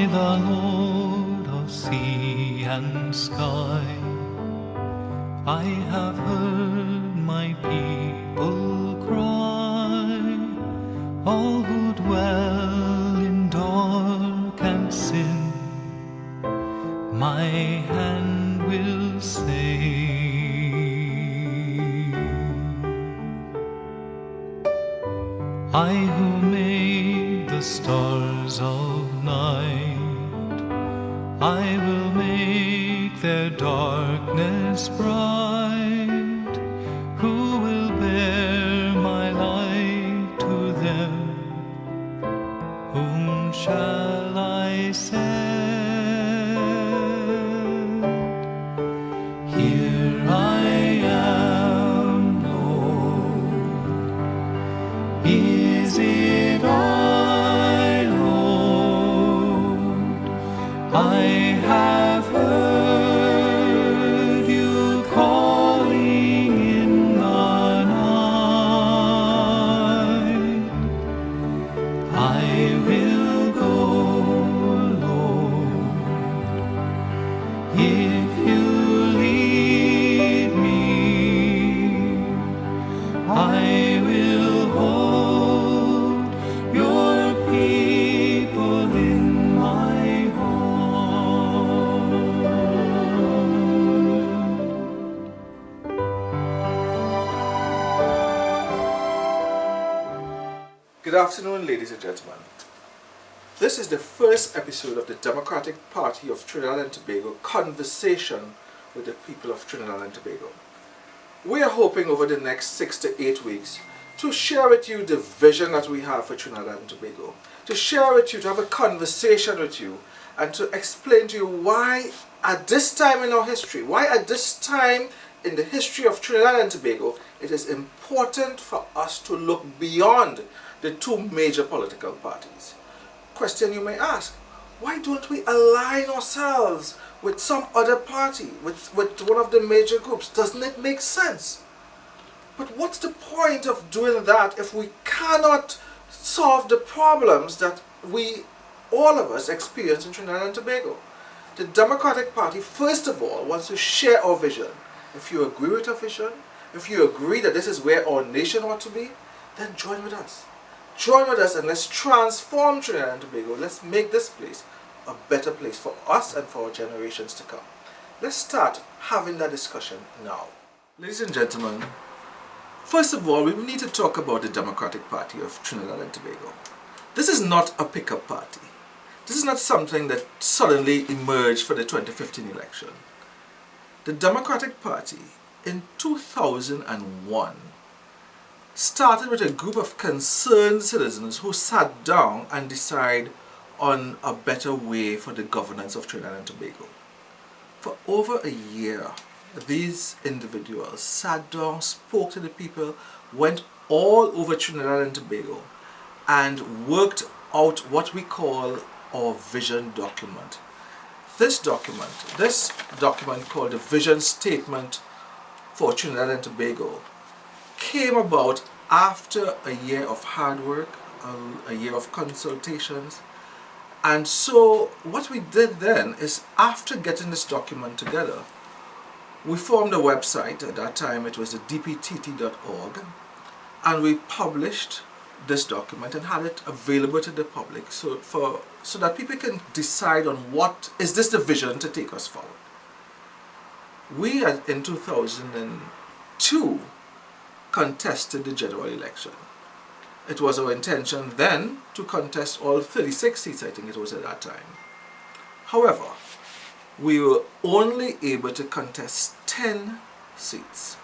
the Lord of sea and sky. I have heard my people cry, all who dwell in dark and sin, my hand will save. I who made the stars of night, I will make their darkness bright. Who will bear my light to them? Whom shall I send? Here I am, Lord. Is it I, Lord? I have heard you calling in the night. I will go, Lord, if you lead me. I will hold your people in my heart. Good afternoon, ladies and gentlemen. This is the first episode of the Democratic Party of Trinidad and Tobago conversation with the people of Trinidad and Tobago. We are hoping over the next 6 to 8 weeks to share with you the vision that we have for Trinidad and Tobago, to share with you, to have a conversation with you, and to explain to you why at this time in our history, why at this time in the history of Trinidad and Tobago, it is important for us to look beyond the two major political parties. Question you may ask, why don't we align ourselves with some other party, with one of the major groups? Doesn't it make sense? But what's the point of doing that if we cannot solve the problems that all of us experience in Trinidad and Tobago? The Democratic Party, first of all, wants to share our vision. If you agree with our vision, if you agree that this is where our nation ought to be, then join with us. Join with us and let's transform Trinidad and Tobago. Let's make this place a better place for us and for our generations to come. Let's start having that discussion now. Ladies and gentlemen, first of all, we need to talk about the Democratic Party of Trinidad and Tobago. This is not a pickup party. This is not something that suddenly emerged for the 2015 election. The Democratic Party in 2001 started with a group of concerned citizens who sat down and decided on a better way for the governance of Trinidad and Tobago. For over a year, these individuals sat down, spoke to the people, went all over Trinidad and Tobago, and worked out what we call our vision document. This document called the Vision Statement for Trinidad and Tobago, came about after a year of hard work, a year of consultations. And so what we did then is, after getting this document together, we formed a website. At that time it was the DPTT.org, and we published this document and had it available to the public so that people can decide on what is this the vision to take us forward. We in 2002 contested the general election. It was our intention then to contest all 36 seats, I think it was at that time. However, we were only able to contest 10 seats.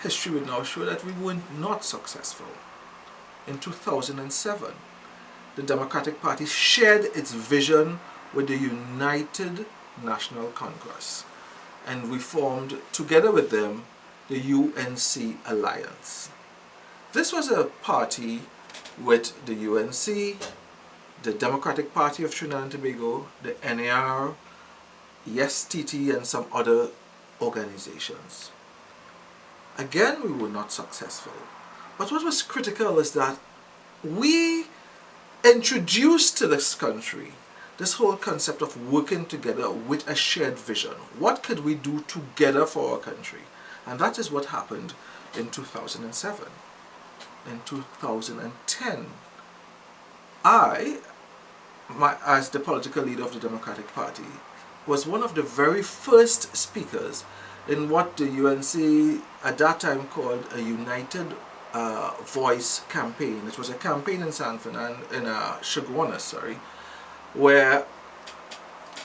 History would now show that we were not successful. In 2007, the Democratic Party shared its vision with the United National Congress, and we formed, together with them, the UNC Alliance. This was a party with the UNC, the Democratic Party of Trinidad and Tobago, the NAR, ESTT, and some other organizations. Again, we were not successful. But what was critical is that we introduced to this country this whole concept of working together with a shared vision. What could we do together for our country? And that is what happened in 2007. In 2010, as the political leader of the Democratic Party, was one of the very first speakers in what the UNC at that time called a United Voice campaign. It was a campaign in San Fernando, in Chaguanas, where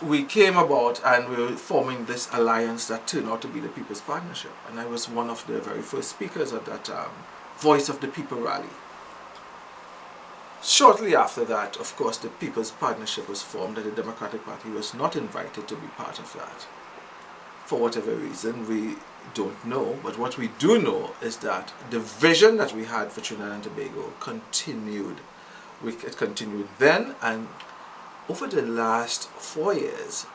we came about and we were forming this alliance that turned out to be the People's Partnership. And I was one of the very first speakers at that Voice of the People rally. Shortly after that, of course, the People's Partnership was formed and the Democratic Party was not invited to be part of that. For whatever reason, we don't know, but what we do know is that the vision that we had for Trinidad and Tobago continued. It continued then, and over the last 4 years,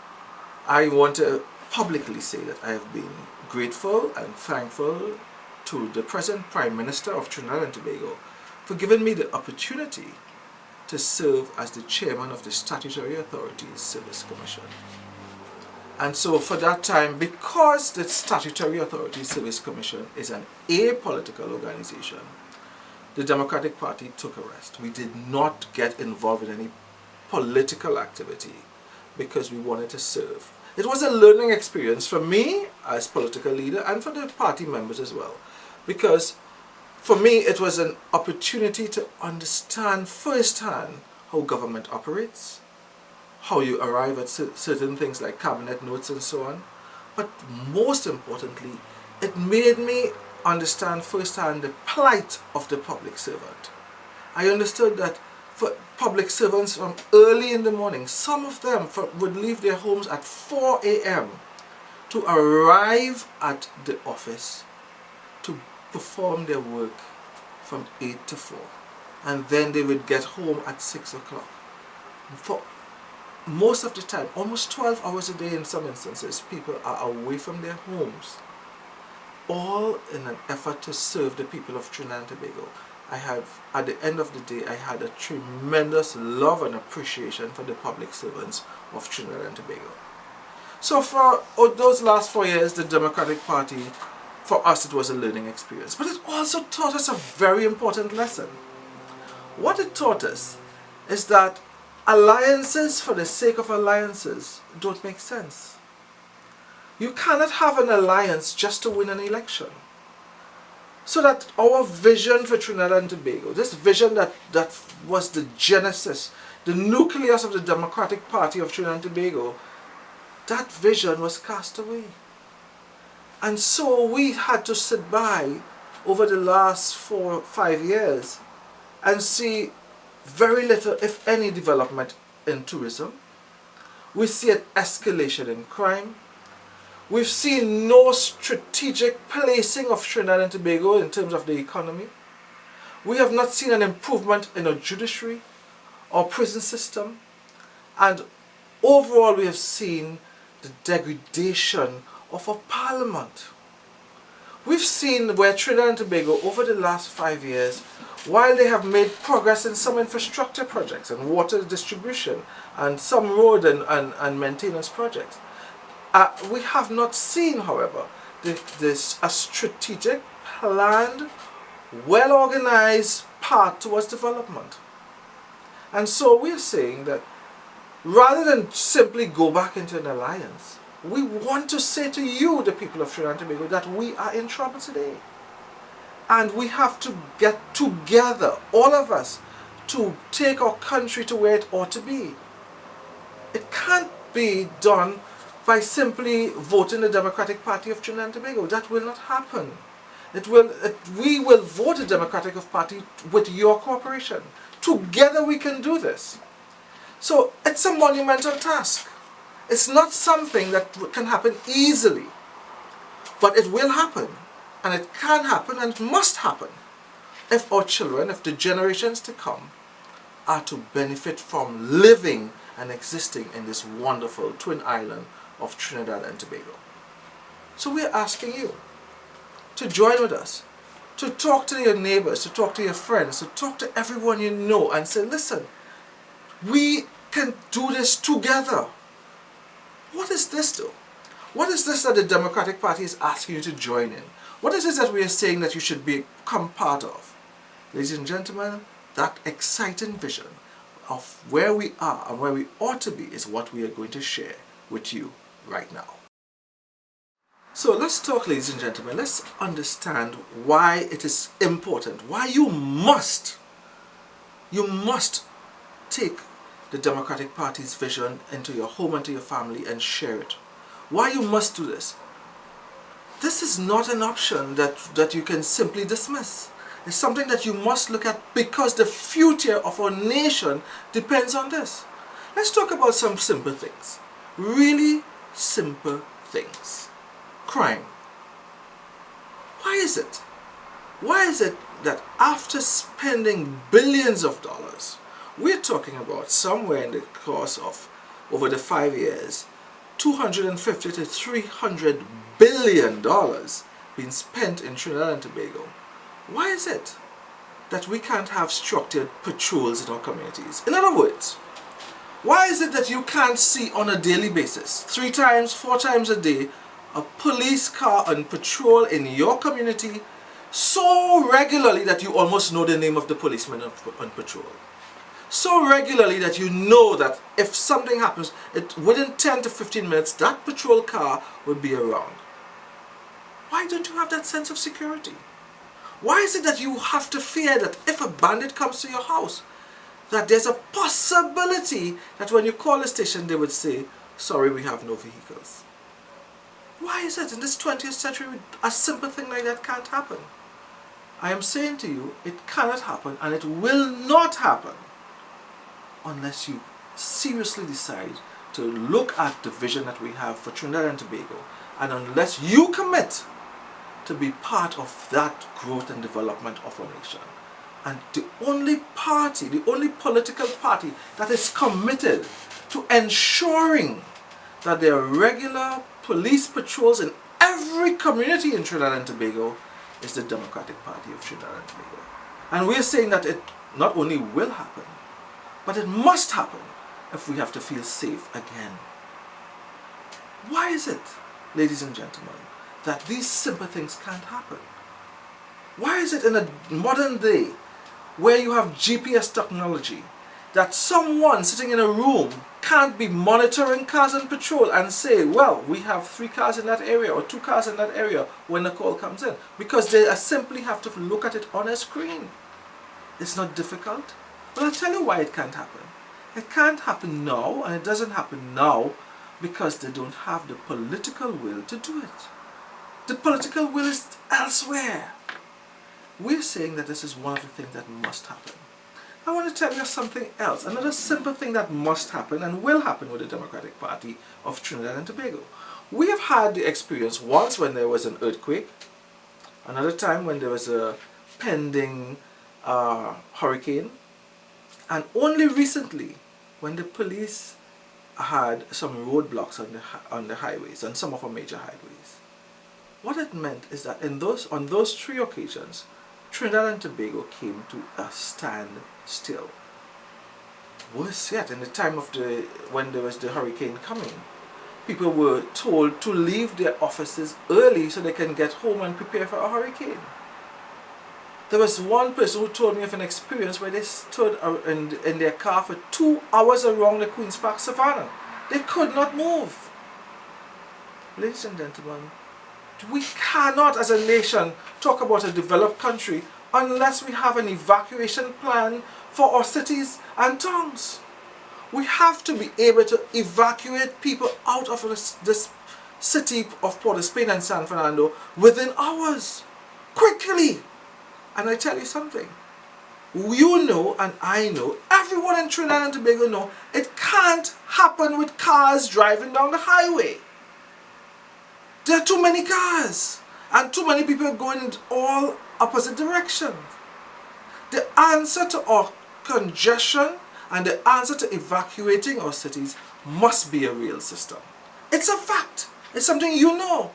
I want to publicly say that I have been grateful and thankful to the present Prime Minister of Trinidad and Tobago for giving me the opportunity to serve as the chairman of the Statutory Authorities Service Commission. And so for that time, because the Statutory Authorities Service Commission is an apolitical organization, the Democratic Party took a rest. We did not get involved in any political activity because we wanted to serve. It was a learning experience for me as political leader and for the party members as well, because for me it was an opportunity to understand firsthand how government operates, how you arrive at certain things like cabinet notes and so on, but most importantly, it made me understand firsthand the plight of the public servant. I understood that for public servants from early in the morning, some of them would leave their homes at 4 a.m. to arrive at the office to perform their work from 8 to 4. And then they would get home at 6 o'clock. For most of the time, almost 12 hours a day in some instances, people are away from their homes, all in an effort to serve the people of Trinidad and Tobago. At the end of the day, I had a tremendous love and appreciation for the public servants of Trinidad and Tobago. So for those last 4 years, the Democratic Party, for us it was a learning experience. But it also taught us a very important lesson. What it taught us is that alliances for the sake of alliances don't make sense. You cannot have an alliance just to win an election. So that our vision for Trinidad and Tobago, this vision that was the genesis, the nucleus of the Democratic Party of Trinidad and Tobago, that vision was cast away. And so we had to sit by over the last 4 or 5 years and see very little, if any, development in tourism. We see an escalation in crime. We've seen no strategic placing of Trinidad and Tobago in terms of the economy. We have not seen an improvement in our judiciary or prison system. And overall, we have seen the degradation of our parliament. We've seen where Trinidad and Tobago, over the last 5 years, while they have made progress in some infrastructure projects and water distribution and some road and maintenance projects, we have not seen, however, a strategic, planned, well-organized path towards development. And so we're saying that rather than simply go back into an alliance, we want to say to you, the people of Trinidad and Tobago, that we are in trouble today. And we have to get together, all of us, to take our country to where it ought to be. It can't be done by simply voting the Democratic Party of Trinidad and Tobago. That will not happen. We will vote the Democratic Party with your cooperation. Together we can do this. So it's a monumental task. It's not something that can happen easily, but it will happen, and it can happen and must happen if our children, if the generations to come, are to benefit from living and existing in this wonderful twin island of Trinidad and Tobago. So we're asking you to join with us, to talk to your neighbors, to talk to your friends, to talk to everyone you know and say, listen, we can do this together. What is this though? What is this that the Democratic Party is asking you to join in? What is this that we are saying that you should become part of? Ladies and gentlemen, that exciting vision of where we are and where we ought to be is what we are going to share with you right now. So let's talk, ladies and gentlemen, let's understand why it is important, why you must take the Democratic Party's vision into your home and to your family and share it. Why you must do this. This is not an option that you can simply dismiss. It's something that you must look at because the future of our nation depends on this. Let's talk about some simple things. Really simple things. Crime. Why is it? Why is it that after spending billions of dollars, we're talking about somewhere in the course of over the 5 years, $250 to $300 billion being spent in Trinidad and Tobago. Why is it that we can't have structured patrols in our communities? In other words, why is it that you can't see on a daily basis, 3 times, 4 times a day, a police car on patrol in your community so regularly that you almost know the name of the policeman on patrol? So regularly that you know that if something happens, within 10 to 15 minutes, that patrol car will be around. Why don't you have that sense of security? Why is it that you have to fear that if a bandit comes to your house, that there's a possibility that when you call the station, they would say, sorry, we have no vehicles? Why is it in this 20th century a simple thing like that can't happen? I am saying to you, it cannot happen and it will not happen unless you seriously decide to look at the vision that we have for Trinidad and Tobago, and unless you commit to be part of that growth and development of our nation. And the only party, the only political party that is committed to ensuring that there are regular police patrols in every community in Trinidad and Tobago is the Democratic Party of Trinidad and Tobago. And we're saying that it not only will happen, but it must happen if we have to feel safe again. Why is it, ladies and gentlemen, that these simple things can't happen? Why is it in a modern day where you have GPS technology that someone sitting in a room can't be monitoring cars on patrol and say, well, we have 3 cars in that area or 2 cars in that area when the call comes in? Because they simply have to look at it on a screen. It's not difficult. But I'll tell you why it can't happen. It can't happen now, and it doesn't happen now because they don't have the political will to do it. The political will is elsewhere. We're saying that this is one of the things that must happen. I want to tell you something else, another simple thing that must happen and will happen with the Democratic Party of Trinidad and Tobago. We have had the experience once when there was an earthquake, another time when there was a pending hurricane, and only recently when the police had some roadblocks on the highways, on some of our major highways. What it meant is that on those 3 occasions, Trinidad and Tobago came to a standstill. Worse yet, in the time of when there was the hurricane coming, people were told to leave their offices early so they can get home and prepare for a hurricane. There was one person who told me of an experience where they stood in their car for 2 hours around the Queen's Park Savannah. They could not move. Ladies and gentlemen, we cannot as a nation talk about a developed country unless we have an evacuation plan for our cities and towns. We have to be able to evacuate people out of this city of Port of Spain and San Fernando within hours, quickly. And I tell you something, you know and I know, everyone in Trinidad and Tobago know, it can't happen with cars driving down the highway. There are too many cars and too many people going in all opposite directions. The answer to our congestion and the answer to evacuating our cities must be a real system. It's a fact. It's something you know.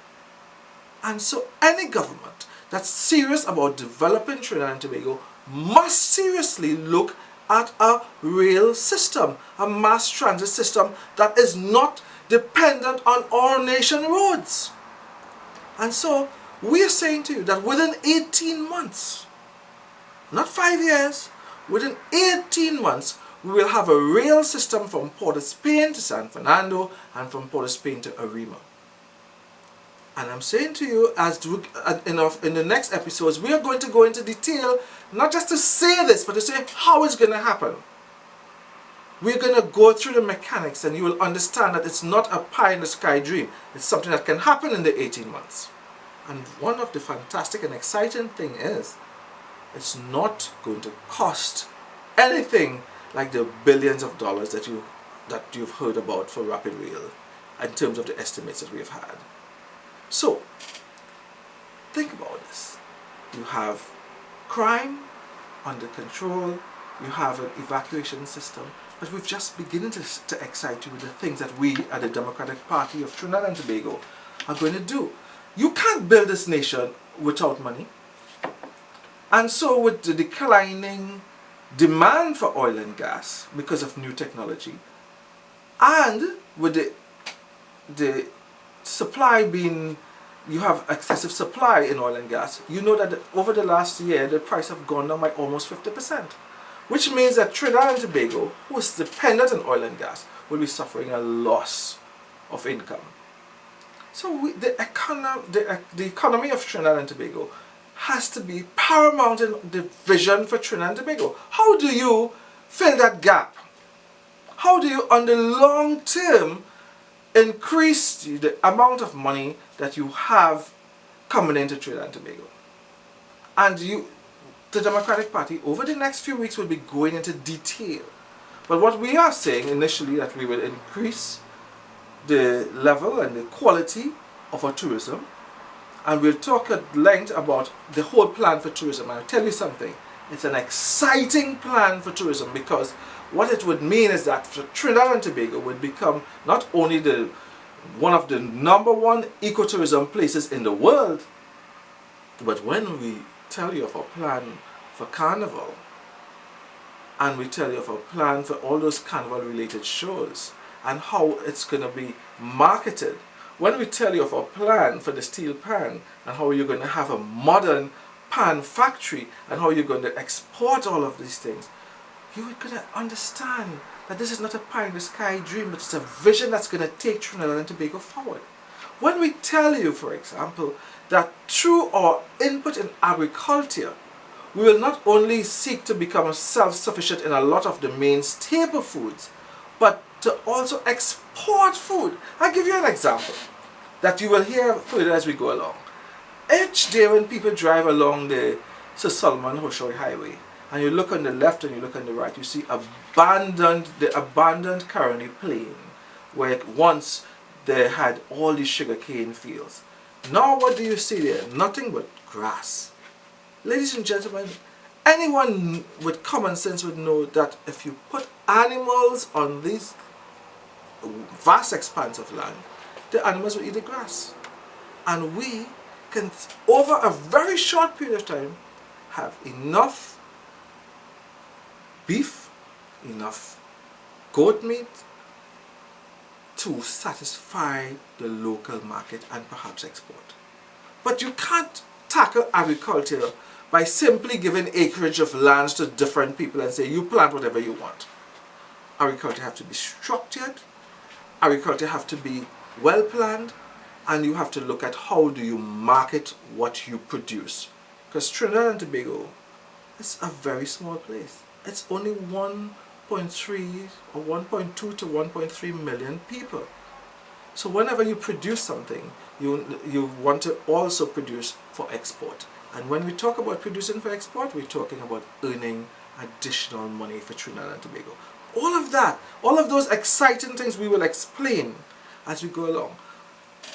And so any government that's serious about developing Trinidad and Tobago must seriously look at a rail system, a mass transit system that is not dependent on our nation roads. And so we are saying to you that within 18 months, not 5 years, within 18 months, we will have a rail system from Port of Spain to San Fernando and from Port of Spain to Arima. And I'm saying to you, in the next episodes, we are going to go into detail, not just to say this, but to say how it's going to happen. We're going to go through the mechanics, and you will understand that it's not a pie-in-the-sky dream. It's something that can happen in the 18 months. And one of the fantastic and exciting things is, it's not going to cost anything like the billions of dollars that you've heard about for Rapid Rail in terms of the estimates that we've had. So, think about this. You have crime under control, you have an evacuation system, but we've just beginning to excite you with the things that we at the Democratic Party of Trinidad and Tobago are going to do. You can't build this nation without money. And so with the declining demand for oil and gas because of new technology, and with the supply being, you have excessive supply in oil and gas, you know that over the last year the price have gone down by almost 50%, which means that Trinidad and Tobago, who is dependent on oil and gas, will be suffering a loss of income. So the economy of Trinidad and Tobago has to be paramount in the vision for Trinidad and Tobago. How do you fill that gap? How do you, on the long term, increase the amount of money that you have coming into Trinidad and Tobago? And the Democratic Party, over the next few weeks, will be going into detail. But what we are saying initially, that we will increase the level and the quality of our tourism, and we'll talk at length about the whole plan for tourism. And I'll tell you something, it's an exciting plan for tourism, because what it would mean is that Trinidad and Tobago would become not only one of the #1 ecotourism places in the world, but when we tell you of our plan for Carnival, and we tell you of our plan for all those Carnival related shows, and how it's going to be marketed, when we tell you of our plan for the steel pan, and how you're going to have a modern pan factory, and how you're going to export all of these things, you're going to understand that this is not a pie-in-the-sky dream, but it's a vision that's going to take Trinidad and Tobago forward. When we tell you, for example, that through our input in agriculture, we will not only seek to become self-sufficient in a lot of the main staple foods, but to also export food. I'll give you an example that you will hear further as we go along. Each day when people drive along the Sir Solomon Hoshoy Highway, and you look on the left and you look on the right, you see the abandoned Caroni Plain, where once they had all these sugarcane fields. Now what do you see there? Nothing but grass. Ladies and gentlemen, anyone with common sense would know that if you put animals on these vast expanse of land, the animals will eat the grass. And we can, over a very short period of time, have enough beef, enough goat meat to satisfy the local market and perhaps export. But you can't tackle agriculture by simply giving acreage of lands to different people and say, you plant whatever you want. Agriculture has to be structured, agriculture has to be well planned, and you have to look at how do you market what you produce. Because Trinidad and Tobago is a very small place. It's only 1.3 or 1.2 to 1.3 million people. So whenever you produce something, you want to also produce for export. And when we talk about producing for export, we're talking about earning additional money for Trinidad and Tobago. All of that, all of those exciting things we will explain as we go along.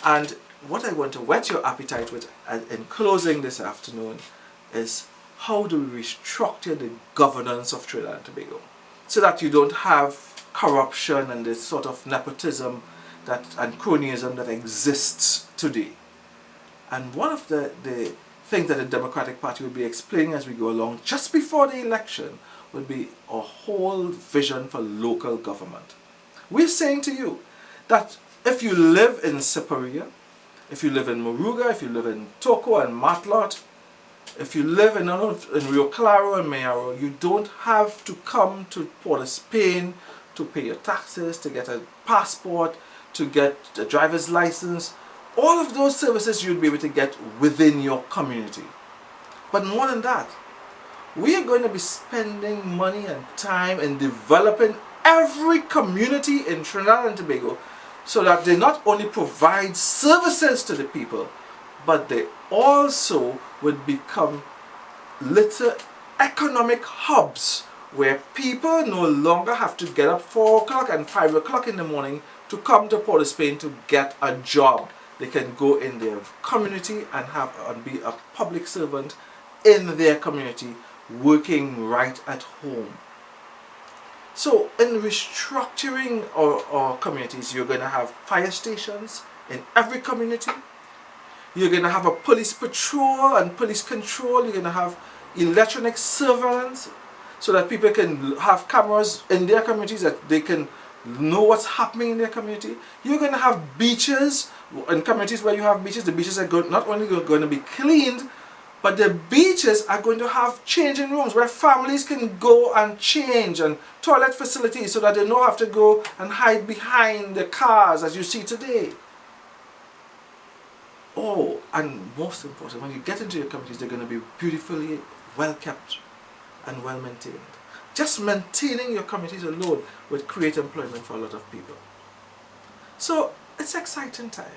And what I want to whet your appetite with in closing this afternoon is how do we restructure the governance of Trinidad and Tobago so that you don't have corruption and this sort of nepotism and cronyism that exists today. And one of the things that the Democratic Party will be explaining as we go along just before the election would be a whole vision for local government. We're saying to you that if you live in Siparia, if you live in Moruga, if you live in Toko and Matlot, if you live in Rio Claro and Mayaro, you don't have to come to Port of Spain to pay your taxes, to get a passport, to get a driver's license. All of those services you'll be able to get within your community. But more than that, we are going to be spending money and time in developing every community in Trinidad and Tobago so that they not only provide services to the people, but they also would become little economic hubs where people no longer have to get up 4 o'clock and 5 o'clock in the morning to come to Port of Spain to get a job. They can go in their community and be a public servant in their community, working right at home. So in restructuring our communities, you're going to have fire stations in every community. You're going to have a police patrol and police control. You're going to have electronic surveillance so that people can have cameras in their communities that they can know what's happening in their community. You're going to have beaches. In communities where you have beaches, the beaches are not only going to be cleaned, but the beaches are going to have changing rooms where families can go and change, and toilet facilities so that they don't have to go and hide behind the cars as you see today. Oh, and most important, when you get into your communities, they're going to be beautifully well kept and well maintained. Just maintaining your communities alone would create employment for a lot of people. So it's an exciting time.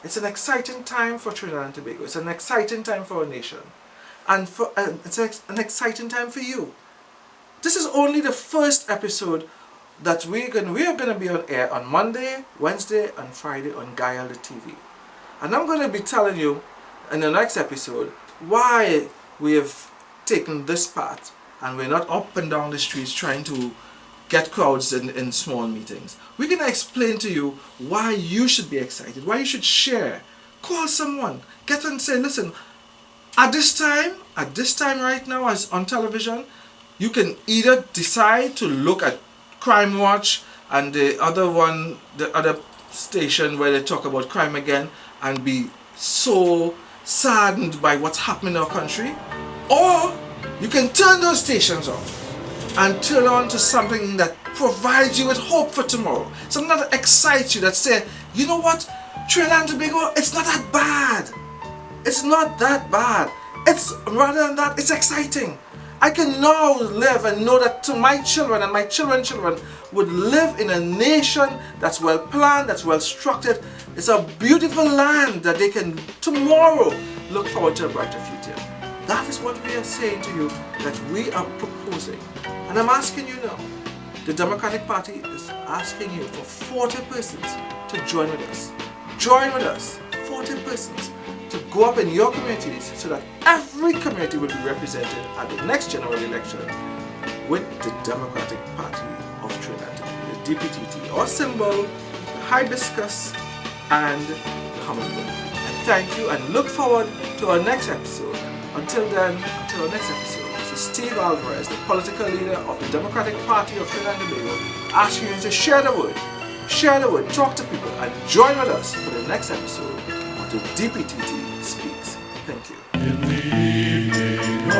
It's an exciting time for Trinidad and Tobago. It's an exciting time for our nation. And it's an exciting time for you. This is only the first episode that we are going to be on air on Monday, Wednesday, and Friday on Gaia the TV. And I'm going to be telling you in the next episode why we have taken this path and we're not up and down the streets trying to get crowds in small meetings. We're going to explain to you why you should be excited, why you should share. Call someone, get and say, listen, at this time right now as on television, you can either decide to look at Crime Watch and the other station where they talk about crime again and be so saddened by what's happening in our country, or you can turn those stations off and turn on to something that provides you with hope for tomorrow. Something that excites you, that says, you know what, Trinidad and Tobago, it's not that bad. It's not that bad. It's rather than that, it's exciting. I can now live and know that to my children and my children's children would live in a nation that's well planned, that's well structured. It's a beautiful land that they can tomorrow look forward to a brighter future. That is what we are saying to you, that we are proposing. And I'm asking you now, the Democratic Party is asking you for 40 persons to join with us. Join with us, 40 persons, to go up in your communities so that every community will be represented at the next general election with the Democratic Party of Trinidad, the DPTT, our symbol, the hibiscus, and the hummingbird. And thank you, and look forward to our next episode. Until then, until our next episode, this is Steve Alvarez, the political leader of the Democratic Party of Trinidad and Tobago, asking you to share the word, talk to people, and join with us for the next episode of the DPTT Speaks. Thank you. In the evening,